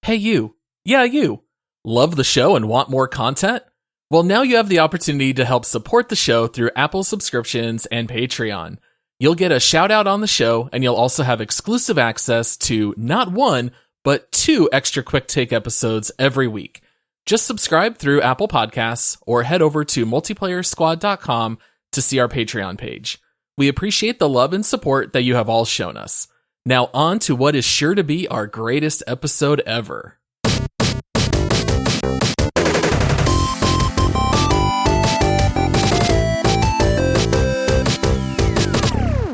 Hey you. Yeah, you. Love the show and want more content? Well, now you have the opportunity to help support the show through Apple subscriptions and Patreon. You'll get a shout out on the show, and you'll also have exclusive access to not one, but 2 extra quick take episodes every week. Just subscribe through Apple Podcasts or head over to multiplayersquad.com to see our Patreon page. We appreciate the love and support that you have all shown us. Now on to what is sure to be our greatest episode ever.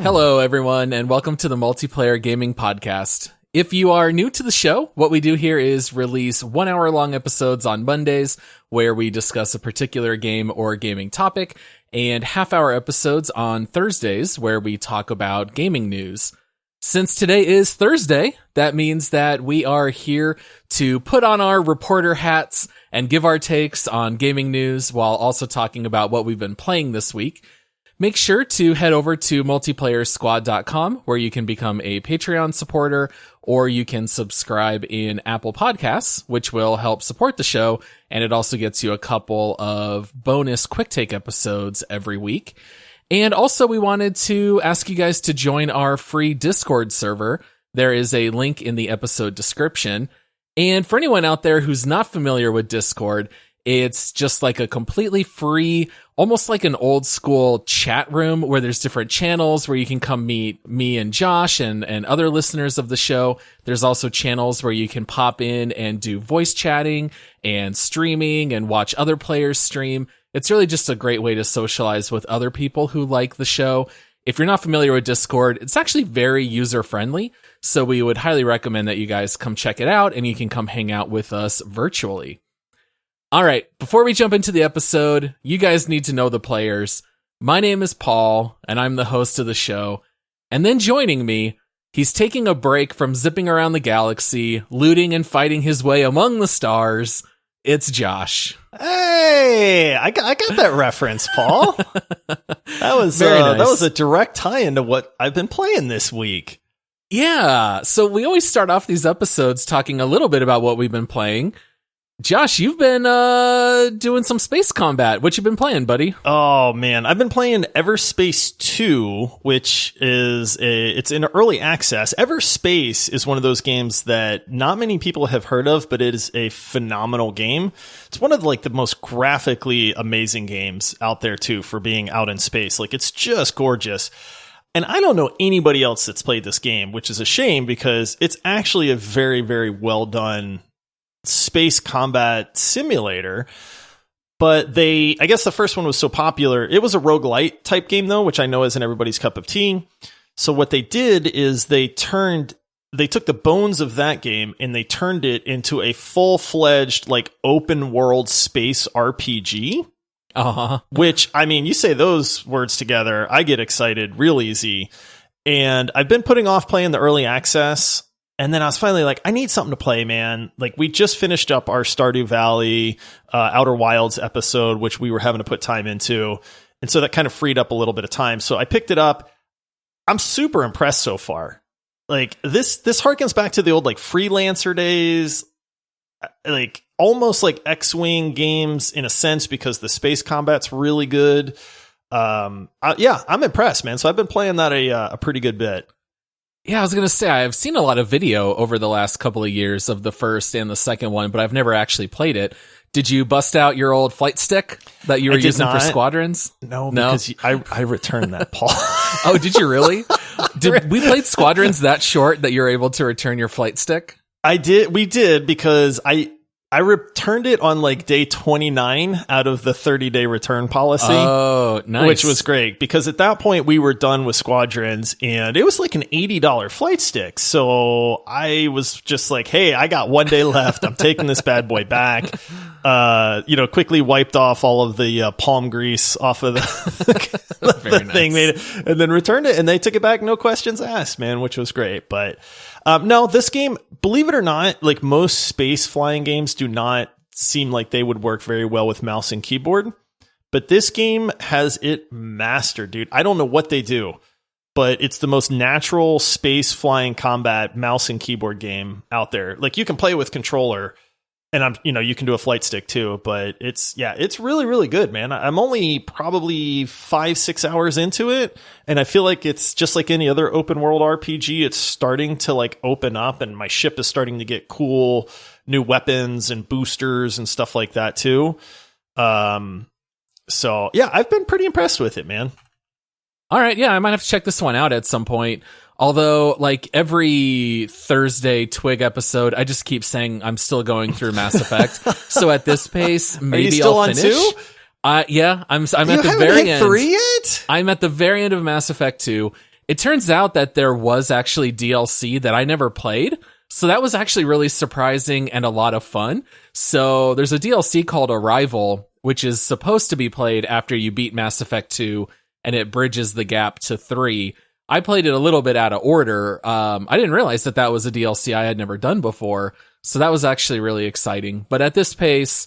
Hello, everyone, and welcome to the Multiplayer Gaming Podcast. If you are new to the show, what we do here is release 1-hour-long episodes on Mondays where we discuss a particular game or gaming topic, and half-hour episodes on Thursdays where we talk about gaming news. Since today is Thursday, that means that we are here to put on our reporter hats and give our takes on gaming news while also talking about what we've been playing this week. Make sure to head over to multiplayersquad.com where you can become a Patreon supporter, or you can subscribe in Apple Podcasts, which will help support the show, and it also gets you a couple of bonus quick take episodes every week. And also we wanted to ask you guys to join our free Discord server. There is a link in the episode description. And for anyone out there who's not familiar with Discord, it's just like a completely free, almost like an old school chat room where there's different channels where you can come meet me and Josh and other listeners of the show. There's also channels where you can pop in and do voice chatting and streaming and watch other players stream. It's really just a great way to socialize with other people who like the show. If you're not familiar with Discord, it's actually very user-friendly, so we would highly recommend that you guys come check it out and you can come hang out with us virtually. All right, before we jump into the episode, you guys need to know the players. My name is Paul, and I'm the host of the show. And then joining me, he's taking a break from zipping around the galaxy, looting and fighting his way among the stars. It's Josh. Hey, I got that reference, Paul. That was nice. That was a direct tie into what I've been playing this week. Yeah, so we always start off these episodes talking a little bit about what we've been playing. Josh, you've been doing some space combat. What you been playing, buddy? Oh man, I've been playing Everspace 2, which is it's in early access. Everspace is one of those games that not many people have heard of, but it is a phenomenal game. It's one of the most graphically amazing games out there too for being out in space. Like, it's just gorgeous. And I don't know anybody else that's played this game, which is a shame because it's actually a very, very well done space combat simulator. But I guess the first one was so popular. It was a roguelite type game though, which I know isn't everybody's cup of tea. So what they did is they took the bones of that game and they turned it into a full-fledged open world space RPG. Uh-huh. Which, I mean, you say those words together, I get excited real easy. And I've been putting off playing the early access. And then I was finally like, I need something to play, man. We just finished up our Stardew Valley Outer Wilds episode, which we were having to put time into. And so that kind of freed up a little bit of time. So I picked it up. I'm super impressed so far. This harkens back to the old Freelancer days, almost like X-Wing games in a sense, because the space combat's really good. I'm impressed, man. So I've been playing that a pretty good bit. Yeah, I was going to say, I've seen a lot of video over the last couple of years of the first and the second one, but I've never actually played it. Did you bust out your old flight stick that you were using for squadrons? No, because I returned that, Paul. Oh, did you really? We played squadrons that short that you're able to return your flight stick? We did, because I returned it on day 29 out of the 30-day return policy. Oh, nice. Which was great, because at that point we were done with squadrons and it was an $80 flight stick. So I was just hey, I got 1 day left. I'm taking this bad boy back. Quickly wiped off all of the palm grease off of the thing, made it, and then returned it, and they took it back, no questions asked, man, which was great. But no, this game, believe it or not, most space flying games do not seem like they would work very well with mouse and keyboard. But this game has it mastered, dude. I don't know what they do. but it's the most natural space flying combat mouse and keyboard game out there. Like, you can play with controller, and you can do a flight stick too, but it's really, really good, man. I'm only probably 5-6 hours into it, and I feel like it's just like any other open world RPG. It's starting to like open up, and my ship is starting to get cool new weapons and boosters and stuff like that too. So yeah, I've been pretty impressed with it, man. All right, yeah, I might have to check this one out at some point. Although, like, every Thursday TWIG episode, I just keep saying I'm still going through Mass Effect. So at this pace, maybe I'll finish. Yeah, I'm at the very end. 3 yet? I'm at the very end of Mass Effect 2. It turns out that there was actually DLC that I never played. So that was actually really surprising and a lot of fun. So there's a DLC called Arrival, which is supposed to be played after you beat Mass Effect 2, and it bridges the gap to 3. I played it a little bit out of order. I didn't realize that was a DLC I had never done before. So that was actually really exciting. But at this pace,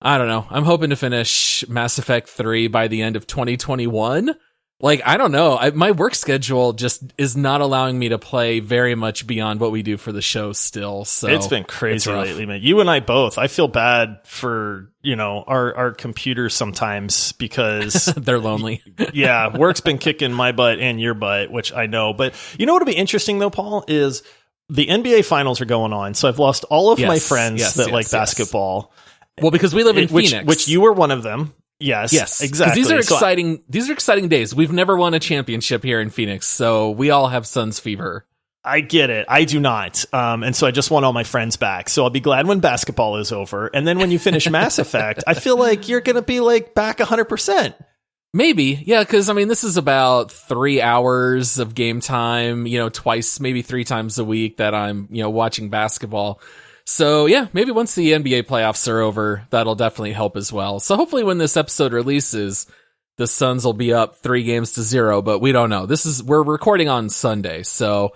I don't know. I'm hoping to finish Mass Effect 3 by the end of 2021. Like, I don't know. My work schedule just is not allowing me to play very much beyond what we do for the show still. So it's been crazy lately, man. You and I both. I feel bad for, our computers sometimes because they're lonely. Yeah. Work's been kicking my butt and your butt, which I know. But you know what'll be interesting though, Paul, is the NBA finals are going on. So I've lost all of my friends that like basketball. Well, because we live in Phoenix, which you were one of them. Yes, exactly. These are exciting. These are exciting days. We've never won a championship here in Phoenix, so we all have Suns fever. I get it. I do not. And so I just want all my friends back. So I'll be glad when basketball is over. And then when you finish Mass Effect, I feel like you're going to be like back 100%. Maybe. Yeah. Cause this is about 3 hours of game time, twice, maybe 3 times a week that I'm, watching basketball. So yeah, maybe once the NBA playoffs are over, that'll definitely help as well. So hopefully when this episode releases, the Suns will be up 3-0, but we don't know. We're recording on Sunday. So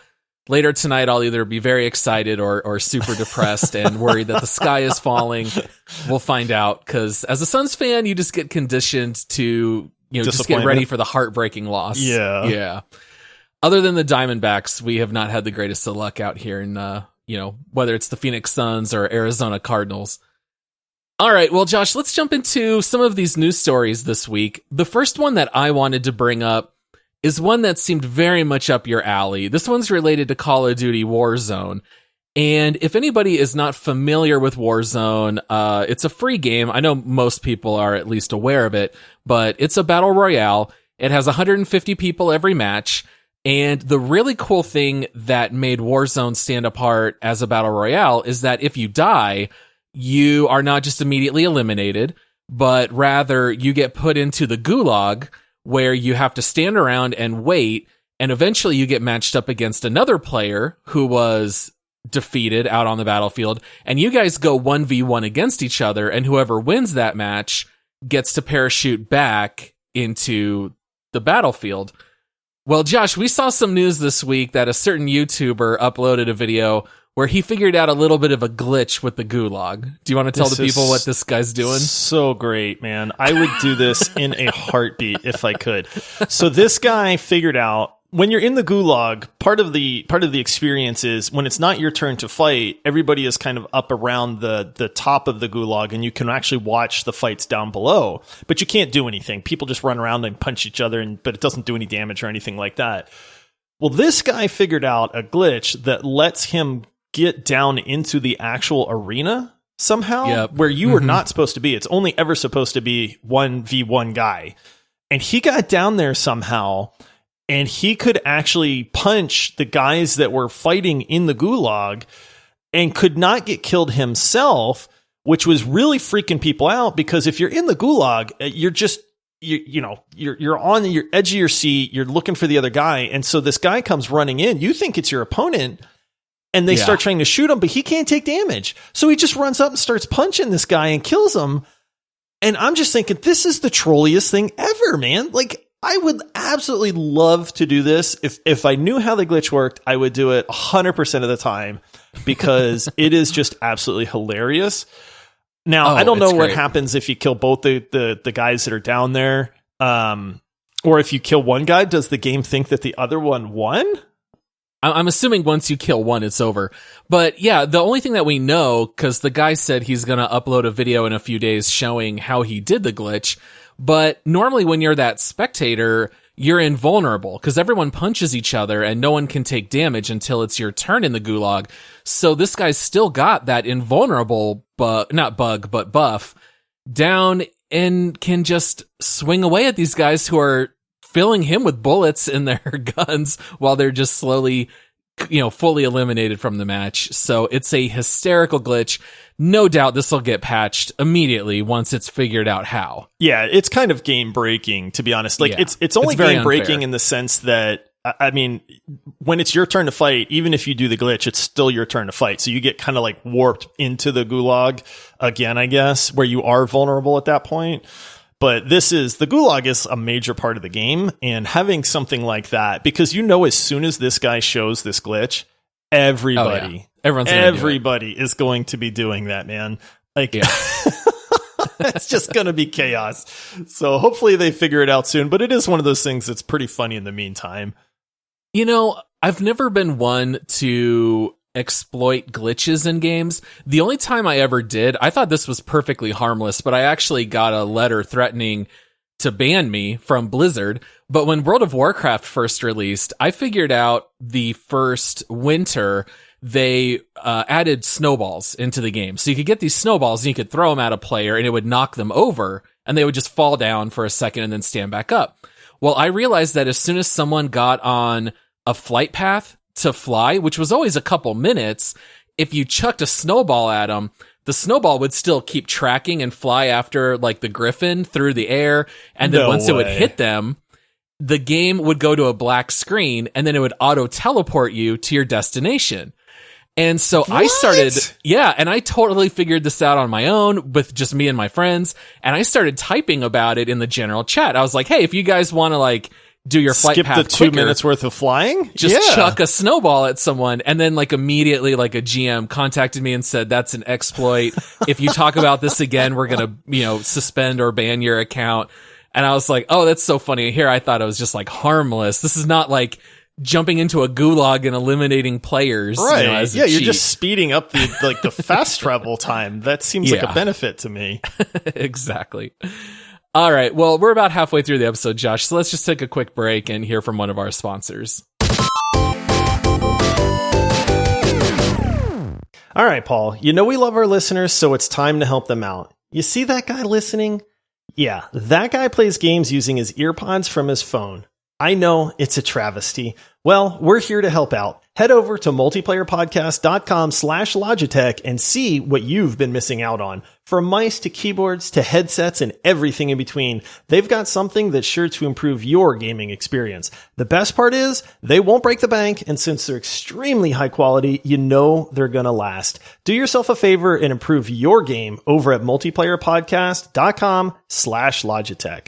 later tonight, I'll either be very excited or super depressed and worried that the sky is falling. We'll find out. Cause as a Suns fan, you just get conditioned to, just get ready for the heartbreaking loss. Yeah. Yeah. Other than the Diamondbacks, we have not had the greatest of luck out here in, whether it's the Phoenix Suns or Arizona Cardinals. All right, well, Josh, let's jump into some of these news stories this week. The first one that I wanted to bring up is one that seemed very much up your alley. This one's related to Call of Duty Warzone. And if anybody is not familiar with Warzone, it's a free game. I know most people are at least aware of it, but it's a battle royale. It has 150 people every match. And the really cool thing that made Warzone stand apart as a battle royale is that if you die, you are not just immediately eliminated, but rather you get put into the Gulag, where you have to stand around and wait, and eventually you get matched up against another player who was defeated out on the battlefield, and you guys go 1v1 against each other, and whoever wins that match gets to parachute back into the battlefield. Well, Josh, we saw some news this week that a certain YouTuber uploaded a video where he figured out a little bit of a glitch with the Gulag. Do you want to tell the people what this guy's doing? So great, man. I would do this in a heartbeat if I could. So this guy figured out, when you're in the Gulag, part of the experience is when it's not your turn to fight, everybody is kind of up around the top of the Gulag, and you can actually watch the fights down below. But you can't do anything. People just run around and punch each other, but it doesn't do any damage or anything like that. Well, this guy figured out a glitch that lets him get down into the actual arena somehow, where you are not supposed to be. It's only ever supposed to be 1v1 guy. And he got down there somehow, and he could actually punch the guys that were fighting in the Gulag and could not get killed himself, which was really freaking people out, because if you're in the Gulag, you're on your edge of your seat, you're looking for the other guy. And so this guy comes running in, you think it's your opponent, and they start trying to shoot him, but he can't take damage. So he just runs up and starts punching this guy and kills him. And I'm just thinking, this is the trolliest thing ever, man. Like, I would absolutely love to do this. If I knew how the glitch worked, I would do it 100% of the time, because it is just absolutely hilarious. Now, I don't know what happens if you kill both the guys that are down there. Or if you kill one guy, does the game think that the other one won? I'm assuming once you kill one, it's over. But yeah, the only thing that we know, because the guy said he's going to upload a video in a few days showing how he did the glitch. But normally when you're that spectator, you're invulnerable because everyone punches each other and no one can take damage until it's your turn in the Gulag. So this guy's still got that invulnerable buff down and can just swing away at these guys who are filling him with bullets in their guns while they're just slowly, fully eliminated from the match. So it's a hysterical glitch. No doubt this will get patched immediately once it's figured out how. Yeah, it's kind of game breaking, to be honest. Like, it's only game breaking in the sense that, I mean, when it's your turn to fight, even if you do the glitch, it's still your turn to fight. So you get kind of like warped into the Gulag again, I guess, where you are vulnerable at that point. But the Gulag is a major part of the game, and having something like that, because as soon as this guy shows this glitch, everybody is going to be doing that, man. Like, it's just going to be chaos. So hopefully they figure it out soon, but it is one of those things that's pretty funny in the meantime. I've never been one to exploit glitches in games. The only time I ever did, I thought this was perfectly harmless, but I actually got a letter threatening to ban me from Blizzard. But when World of Warcraft first released, I figured out the first winter they added snowballs into the game. So you could get these snowballs and you could throw them at a player and it would knock them over and they would just fall down for a second and then stand back up. Well, I realized that as soon as someone got on a flight path to fly, which was always a couple minutes, if you chucked a snowball at them, the snowball would still keep tracking and fly after like the griffin through the air. And then it would hit them, the game would go to a black screen and then it would auto teleport you to your destination. And so I started, and I totally figured this out on my own with just me and my friends. And I started typing about it in the general chat. I was like, hey, if you guys want to like do your flight path quicker, 2 minutes worth of flying, just chuck a snowball at someone. And then like immediately like a GM contacted me and said, that's an exploit. If you talk about this again, we're going to, suspend or ban your account. And I was like, oh, that's so funny. Here, I thought it was just like harmless. This is not like jumping into a Gulag and eliminating players. Right. As you're just speeding up the fast travel time. That seems like a benefit to me. Exactly. All right. Well, we're about halfway through the episode, Josh. So let's just take a quick break and hear from one of our sponsors. All right, Paul. We love our listeners, so it's time to help them out. You see that guy listening? Yeah, that guy plays games using his earpods from his phone. I know, it's a travesty. Well, we're here to help out. Head over to multiplayerpodcast.com/Logitech and see what you've been missing out on. From mice to keyboards to headsets and everything in between, they've got something that's sure to improve your gaming experience. The best part is, they won't break the bank, and since they're extremely high quality, they're gonna last. Do yourself a favor and improve your game over at multiplayerpodcast.com/Logitech.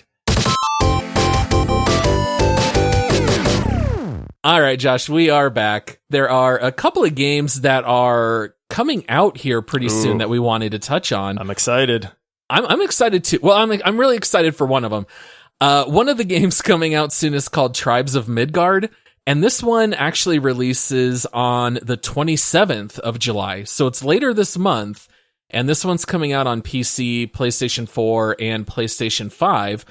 All right, Josh, we are back. There are a couple of games that are coming out here pretty soon that we wanted to touch on. I'm excited. I'm excited too. Well, I'm really excited for one of them. One of the games coming out soon is called Tribes of Midgard, and this one actually releases on the 27th of July. So it's later this month, and this one's coming out on PC, PlayStation 4, and PlayStation 5.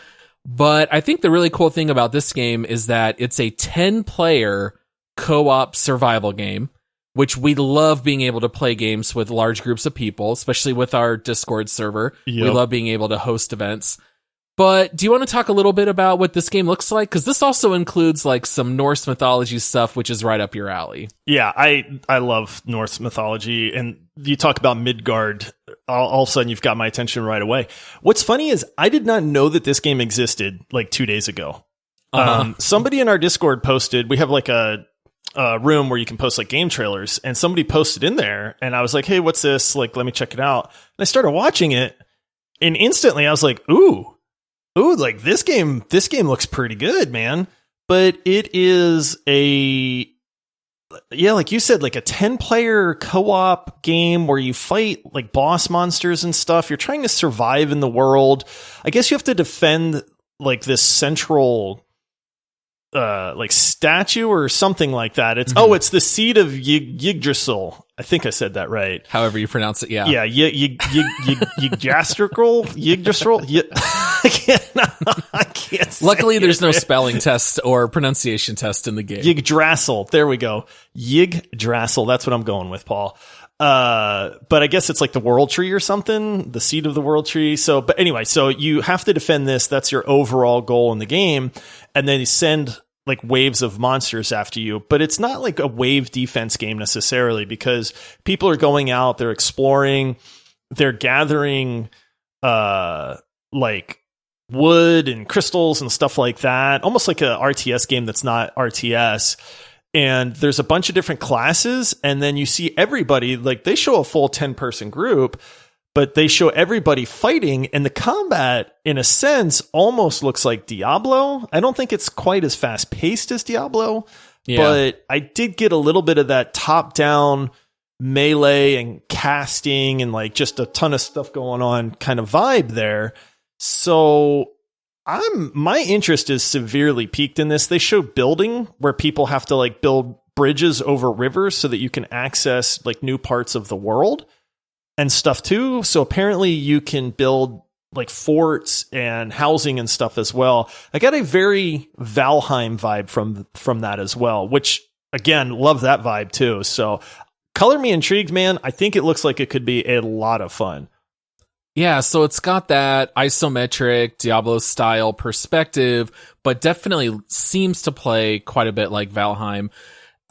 But I think the really cool thing about this game is that it's a 10-player co-op survival game, which we love being able to play games with large groups of people, especially with our Discord server. Yep. We love being able to host events. But do you want to talk a little bit about what this game looks like? Because this also includes like some Norse mythology stuff, which is right up your alley. Yeah, I love Norse mythology. And you talk about Midgard, all of a sudden you've got my attention right away. What's funny is I did not know that this game existed like 2 days ago. Somebody in our Discord posted, we have like a room where you can post like game trailers, and somebody posted in there, and I was like, hey, what's this? Like, let me check it out. And I started watching it, and instantly I was like, ooh, like this game looks pretty good, man. But it is like you said, like a 10-player co-op game where you fight like boss monsters and stuff. You're trying to survive in the world. I guess you have to defend like this central like statue or something like that. It's it's the seed of Yggdrasil. I think I said that right. However you pronounce it, yeah. Yeah, Yggdrasil. I can't. Luckily, there's no spelling test or pronunciation test in the game. Yggdrasil. There we go. Yggdrasil. That's what I'm going with, Paul. But I guess it's like the world tree or something, the seed of the world tree. So, but anyway, so you have to defend this. That's your overall goal in the game. And then you send like waves of monsters after you, but it's not like a wave defense game necessarily, because people are going out, they're exploring, they're gathering, like wood and crystals and stuff like that. Almost like a RTS game that's not RTS. And there's a bunch of different classes, and then you see everybody, like they show a full 10-person group, but they show everybody fighting, and the combat, in a sense, almost looks like Diablo. I don't think it's quite as fast-paced as Diablo, but I did get a little bit of that top-down melee and casting and like just a ton of stuff going on kind of vibe there. So my interest is severely piqued in this. They show building where people have to like build bridges over rivers so that you can access like new parts of the world and stuff too. So apparently you can build like forts and housing and stuff as well. I got a very Valheim vibe from that as well, which again, love that vibe too. So color me intrigued, man. I think it looks like it could be a lot of fun. Yeah, so it's got that isometric Diablo style perspective, but definitely seems to play quite a bit like Valheim.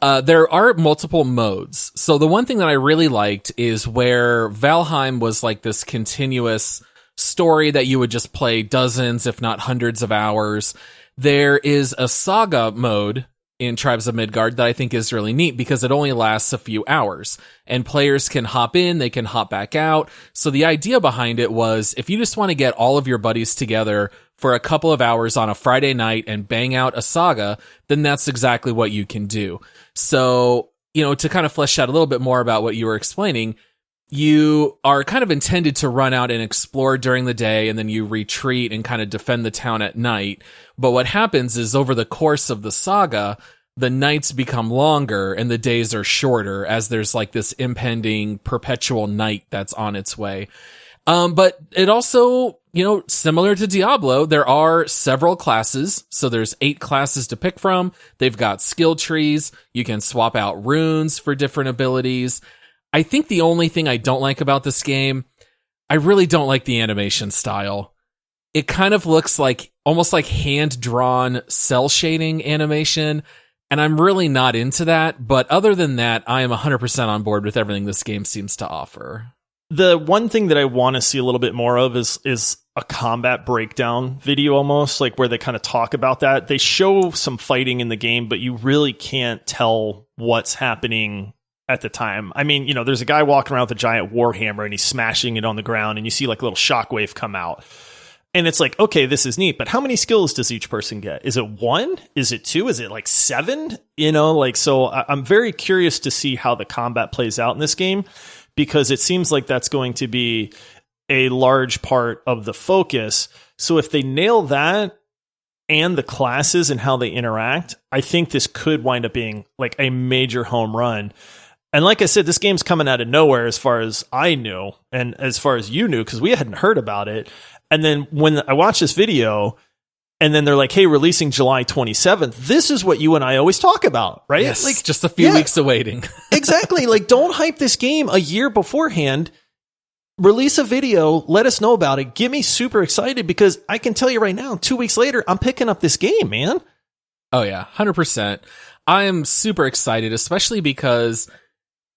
There are multiple modes. So the one thing that I really liked is where Valheim was like this continuous story that you would just play dozens, if not hundreds of hours. There is a Saga mode in Tribes of Midgard that I think is really neat because it only lasts a few hours and players can hop in, they can hop back out. So the idea behind it was if you just want to get all of your buddies together for a couple of hours on a Friday night and bang out a Saga, then that's exactly what you can do. So, you know, to kind of flesh out a little bit more about what you were explaining, you are kind of intended to run out and explore during the day, and then you retreat and kind of defend the town at night. But what happens is over the course of the saga, the nights become longer and the days are shorter as there's like this impending perpetual night that's on its way. But it also, you know, similar to Diablo, there are several classes. So there's 8 classes to pick from. They've got skill trees. You can swap out runes for different abilities. I think the only thing I don't like about this game, I really don't like the animation style. It kind of looks like almost like hand-drawn cell shading animation, and I'm really not into that. But other than that, I am 100% on board with everything this game seems to offer. The one thing that I want to see a little bit more of is a combat breakdown video, almost like where they kind of talk about that. They show some fighting in the game, but you really can't tell what's happening at the time. I mean, you know, there's a guy walking around with a giant warhammer and he's smashing it on the ground and you see like a little shockwave come out. And it's like, okay, this is neat, but how many skills does each person get? Is it 1? Is it 2? Is it like 7? You know, like, so I'm very curious to see how the combat plays out in this game, because it seems like that's going to be a large part of the focus. So if they nail that and the classes and how they interact, I think this could wind up being like a major home run. And like I said, this game's coming out of nowhere as far as I knew and as far as you knew, because we hadn't heard about it. And then when I watched this video and then they're like, hey, releasing July 27th, this is what you and I always talk about, right? Yes, like just a few weeks awaiting. Exactly. Like, don't hype this game a year beforehand. Release a video, let us know about it. Get me super excited, because I can tell you right now, 2 weeks later, I'm picking up this game, man. Oh yeah, 100%. I am super excited, especially because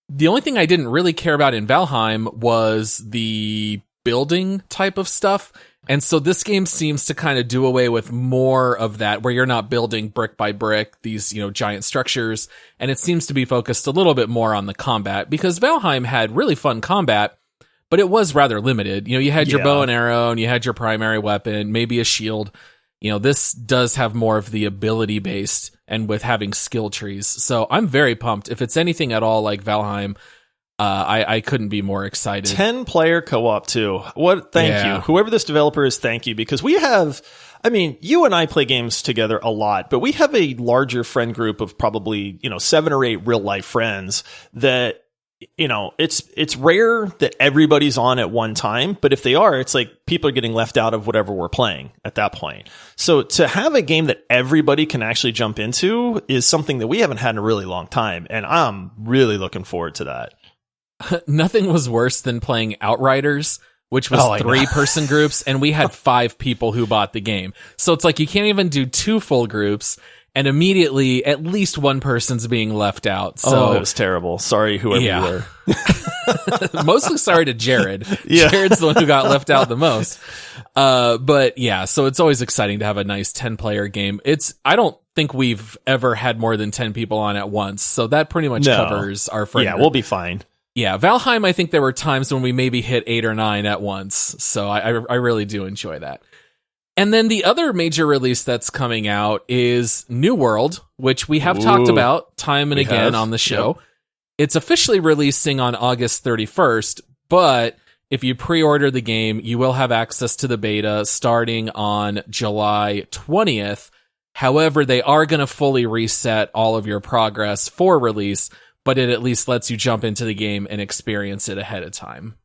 the only thing I didn't really care about in Valheim was the building type of stuff. And so this game seems to kind of do away with more of that, where you're not building brick by brick, these, you know, giant structures. And it seems to be focused a little bit more on the combat, because Valheim had really fun combat, but it was rather limited. You know, you had your bow and arrow and you had your primary weapon, maybe a shield. You know, this does have more of the ability based and with having skill trees. So I'm very pumped. If it's anything at all like Valheim, I couldn't be more excited. 10-player co-op too. Thank you. Whoever this developer is, thank you. Because you and I play games together a lot, but we have a larger friend group of probably, 7 or 8 real life friends that, it's rare that everybody's on at one time, but if they are, it's like people are getting left out of whatever we're playing at that point. So to have a game that everybody can actually jump into is something that we haven't had in a really long time. And I'm really looking forward to that. Nothing was worse than playing Outriders, which was 3-person groups, and we had 5 people who bought the game. So it's like you can't even do 2 full groups, and immediately at least one person's being left out. So it was terrible. Sorry, whoever you were. Mostly sorry to Jared. Yeah. Jared's the one who got left out the most. But yeah, so it's always exciting to have a nice 10-player game. I don't think we've ever had more than 10 people on at once, so that pretty much covers our friend group. We'll be fine. Yeah, Valheim, I think there were times when we maybe hit 8 or 9 at once, so I really do enjoy that. And then the other major release that's coming out is New World, which we have talked about time and again on the show. Yep. It's officially releasing on August 31st, but if you pre-order the game, you will have access to the beta starting on July 20th. However, they are going to fully reset all of your progress for release, but it at least lets you jump into the game and experience it ahead of time.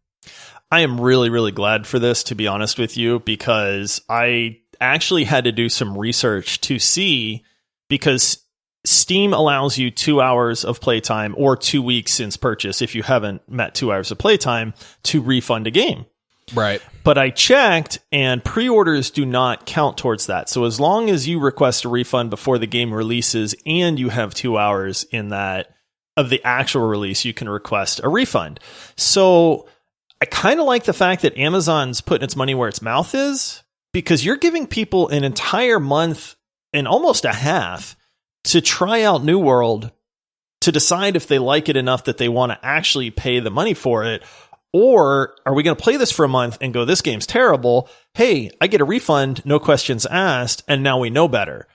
I am really, really glad for this, to be honest with you, because I actually had to do some research to see, because Steam allows you 2 hours of playtime or 2 weeks since purchase, if you haven't met 2 hours of playtime, to refund a game. Right. But I checked, and pre-orders do not count towards that. So as long as you request a refund before the game releases and you have 2 hours in that of the actual release, you can request a refund. So I kind of like the fact that Amazon's putting its money where its mouth is, because you're giving people an entire month and almost a half to try out New World, to decide if they like it enough that they want to actually pay the money for it. Or are we going to play this for a month and go, this game's terrible. Hey, I get a refund, no questions asked, and now we know better.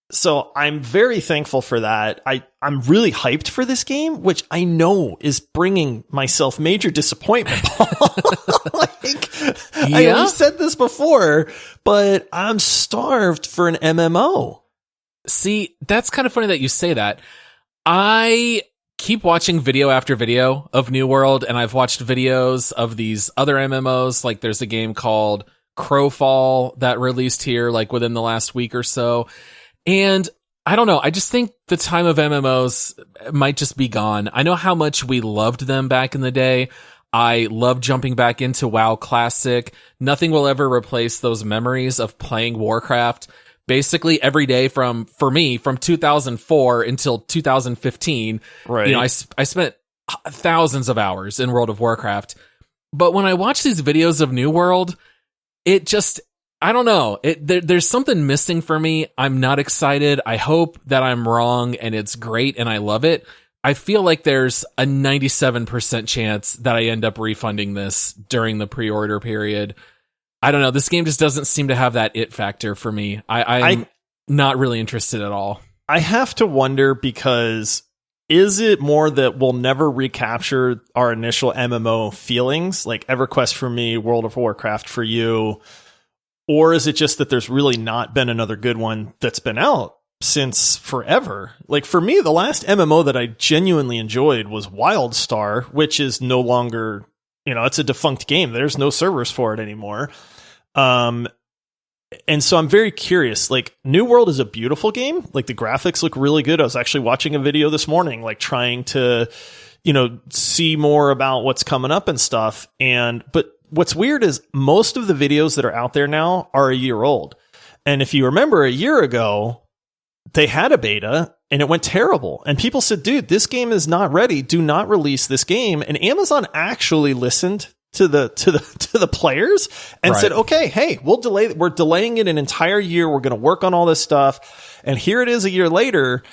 So I'm very thankful for that. I'm really hyped for this game, which I know is bringing myself major disappointment. I've said this before, but I'm starved for an MMO. See, that's kind of funny that you say that. I keep watching video after video of New World, and I've watched videos of these other MMOs. Like there's a game called Crowfall that released here like within the last week or so. And I don't know, I just think the time of MMOs might just be gone. I know how much we loved them back in the day. I love jumping back into WoW Classic. Nothing will ever replace those memories of playing Warcraft basically every day from 2004 until 2015. Right. I spent thousands of hours in World of Warcraft. But when I watch these videos of New World, it just, I don't know. There's something missing for me. I'm not excited. I hope that I'm wrong and it's great and I love it. I feel like there's a 97% chance that I end up refunding this during the pre-order period. I don't know. This game just doesn't seem to have that it factor for me. I'm not really interested at all. I have to wonder, because is it more that we'll never recapture our initial MMO feelings, like EverQuest for me, World of Warcraft for you? Or is it just that there's really not been another good one that's been out since forever? Like for me, the last MMO that I genuinely enjoyed was WildStar, which is no longer, it's a defunct game. There's no servers for it anymore. And so I'm very curious. Like New World is a beautiful game. Like the graphics look really good. I was actually watching a video this morning, like trying to, see more about what's coming up and stuff. But what's weird is most of the videos that are out there now are a year old. And if you remember a year ago, they had a beta and it went terrible. And people said, dude, this game is not ready. Do not release this game. And Amazon actually listened to the players and said, okay, hey, we're delaying it an entire year. We're going to work on all this stuff. And here it is a year later.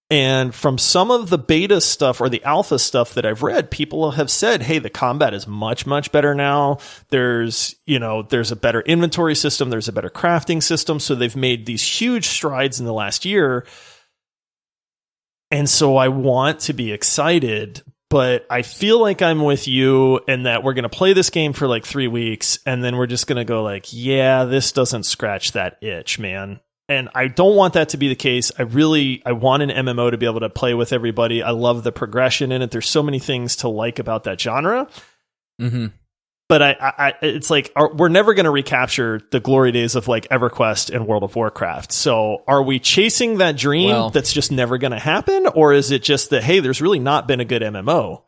And from some of the beta stuff or the alpha stuff that I've read, people have said, hey, the combat is much, much better now. There's a better inventory system. There's a better crafting system. So they've made these huge strides in the last year. And so I want to be excited, but I feel like I'm with you in that we're going to play this game for like 3 weeks, and then we're just going to go like, yeah, this doesn't scratch that itch, man. And I don't want that to be the case. I want an MMO to be able to play with everybody. I love the progression in it. There's so many things to like about that genre. Mm-hmm. But it's like, we're never going to recapture the glory days of like EverQuest and World of Warcraft. So are we chasing that dream that's just never going to happen? Or is it just that, hey, there's really not been a good MMO?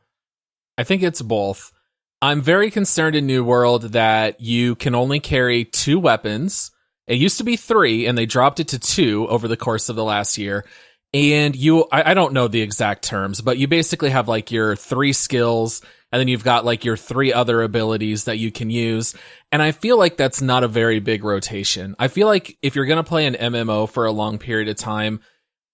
I think it's both. I'm very concerned in New World that you can only carry 2 weapons. It used to be 3, and they dropped it to 2 over the course of the last year. And I don't know the exact terms, but you basically have like your 3 skills, and then you've got like your 3 other abilities that you can use. And I feel like that's not a very big rotation. I feel like if you're going to play an MMO for a long period of time,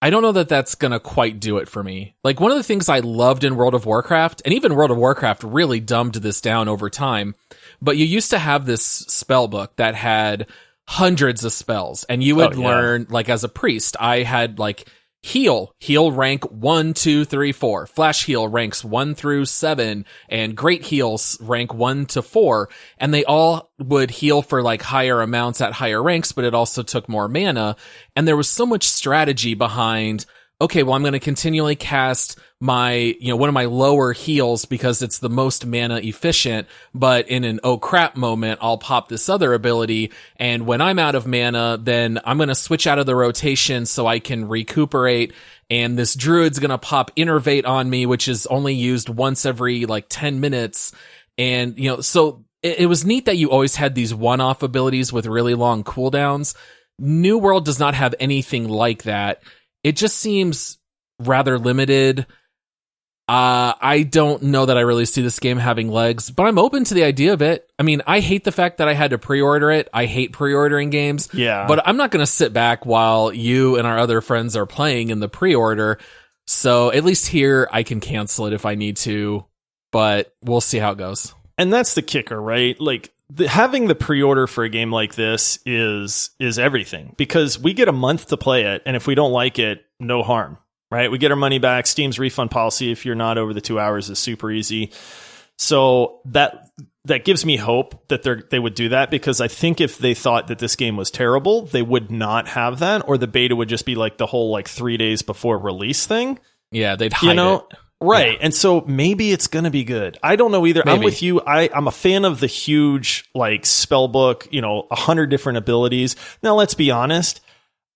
I don't know that that's going to quite do it for me. Like, one of the things I loved in World of Warcraft, and even World of Warcraft really dumbed this down over time, but you used to have this spell book that had hundreds of spells, and you would learn, like, as a priest, I had like heal rank 1, 2, 3, 4, flash heal ranks 1 through 7, and great heals rank 1 to 4, and they all would heal for like higher amounts at higher ranks, but it also took more mana. And there was so much strategy behind, okay, well, I'm going to continually cast my, one of my lower heals because it's the most mana efficient, but in an oh crap moment, I'll pop this other ability. And when I'm out of mana, then I'm going to switch out of the rotation so I can recuperate. And this druid's going to pop Innervate on me, which is only used once every like 10 minutes. And, so it was neat that you always had these one-off abilities with really long cooldowns. New World does not have anything like that. It just seems rather limited. I don't know that I really see this game having legs, but I'm open to the idea of it. I mean, I hate the fact that I had to pre-order it. I hate pre-ordering games. Yeah. But I'm not going to sit back while you and our other friends are playing in the pre-order. So at least here I can cancel it if I need to, but we'll see how it goes. And that's the kicker, right? Like, having the pre-order for a game like this is everything, because we get a month to play it, and if we don't like it, no harm, right? We get our money back. Steam's refund policy, if you're not over the 2 hours, is super easy. So that gives me hope that they would do that, because I think if they thought that this game was terrible, they would not have that, or the beta would just be like the whole like 3 days before release thing. Yeah, they'd hide it. Right. Yeah. And so maybe it's going to be good. I don't know either. Maybe. I'm with you. I'm a fan of the huge, like, spell book, 100 different abilities. Now, let's be honest.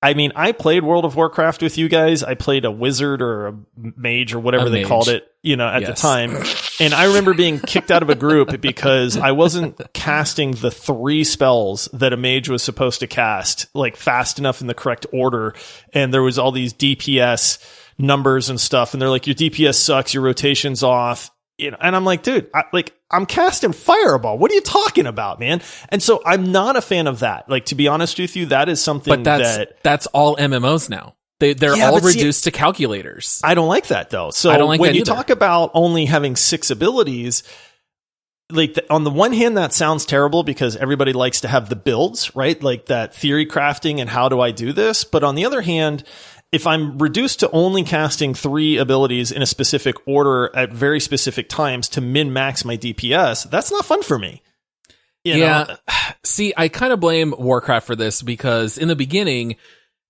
I mean, I played World of Warcraft with you guys. I played a wizard or a mage or whatever they called it, at the time. And I remember being kicked out of a group because I wasn't casting the 3 spells that a mage was supposed to cast, like, fast enough in the correct order. And there was all these DPS numbers and stuff, and they're like, your DPS sucks, your rotation's off, and I'm like, dude, I'm casting Fireball. What are you talking about, man? And so I'm not a fan of that. Like, to be honest with you, that is something that's all MMOs now. They're all reduced to calculators. I don't like that though. So I don't like when you either. talk about only having 6 abilities, like, on the one hand, that sounds terrible because everybody likes to have the builds, right? Like that theory crafting and how do I do this? But on the other hand, if I'm reduced to only casting 3 abilities in a specific order at very specific times to min-max my DPS, that's not fun for me. You know? See, I kind of blame Warcraft for this, because in the beginning,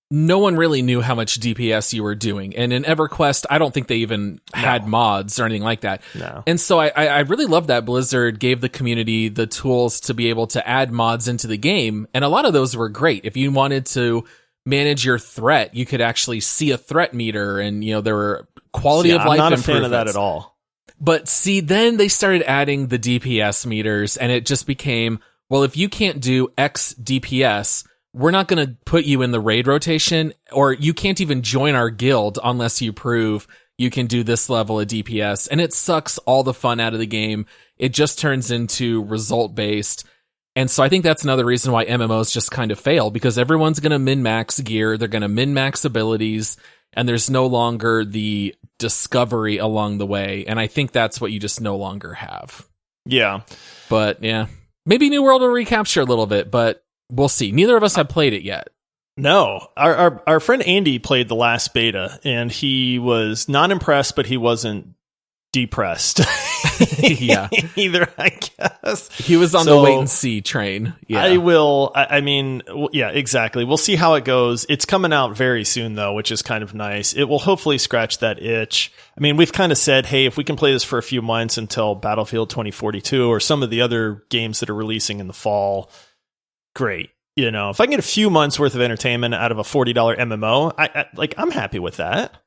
no one really knew how much DPS you were doing. And in EverQuest, I don't think they even had mods or anything like that. No. And so I really love that Blizzard gave the community the tools to be able to add mods into the game. And a lot of those were great. If you wanted to manage your threat, you could actually see a threat meter, and there were quality of life improvements. I'm not a fan of that at all. But see, then they started adding the DPS meters, and it just became, well, if you can't do X DPS, we're not going to put you in the raid rotation, or you can't even join our guild unless you prove you can do this level of DPS. And it sucks all the fun out of the game. It just turns into result based. And so I think that's another reason why MMOs just kind of fail, because everyone's going to min-max gear, they're going to min-max abilities, and there's no longer the discovery along the way. And I think that's what you just no longer have. Yeah. But yeah, maybe New World will recapture a little bit, but we'll see. Neither of us have played it yet. No. Our friend Andy played the last beta, and he was not impressed, but he wasn't depressed. Yeah. Either, I guess. He was on the wait and see train. Yeah. I mean, yeah, exactly. We'll see how it goes. It's coming out very soon, though, which is kind of nice. It will hopefully scratch that itch. I mean, we've kind of said, hey, if we can play this for a few months until Battlefield 2042 or some of the other games that are releasing in the fall, great. You know, if I can get a few months worth of entertainment out of a $40 MMO, I'm happy with that.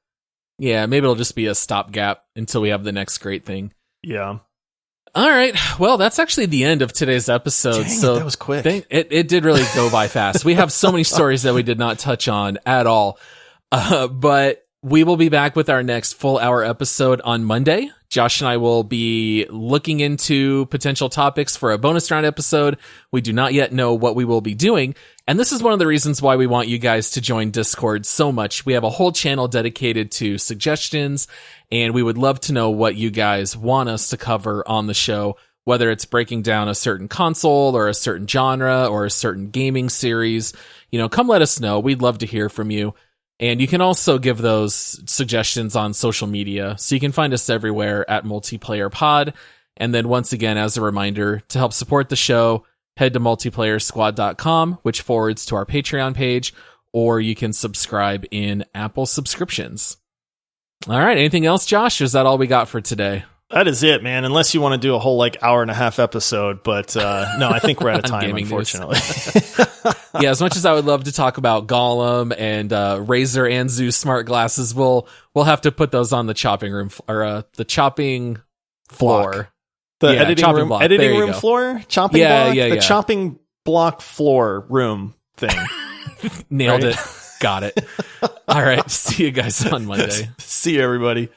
Yeah, maybe it'll just be a stopgap until we have the next great thing. Yeah. All right. Well, that's actually the end of today's episode. Dang, so that was quick. It did really go by fast. We have so many stories that we did not touch on at all. But we will be back with our next full hour episode on Monday. Josh and I will be looking into potential topics for a bonus round episode. We do not yet know what we will be doing. And this is one of the reasons why we want you guys to join Discord so much. We have a whole channel dedicated to suggestions, and we would love to know what you guys want us to cover on the show, whether it's breaking down a certain console or a certain genre or a certain gaming series. You know, come let us know. We'd love to hear from you. And you can also give those suggestions on social media. So you can find us everywhere at Multiplayer Pod. And then once again, as a reminder, to help support the show, head to multiplayersquad.com, which forwards to our Patreon page, or you can subscribe in Apple subscriptions. All right. Anything else, Josh? Or is that all we got for today? That is it, man. Unless you want to do a whole hour and a half episode, but no, I think we're out of time, unfortunately. Yeah, as much as I would love to talk about Gollum and Razer and Zeus smart glasses, we'll have to put those on the chopping room or the chopping floor. The editing room floor? Chopping block? Yeah. The chopping block floor room thing. Nailed it. Got it. All right. See you guys on Monday. See you, everybody.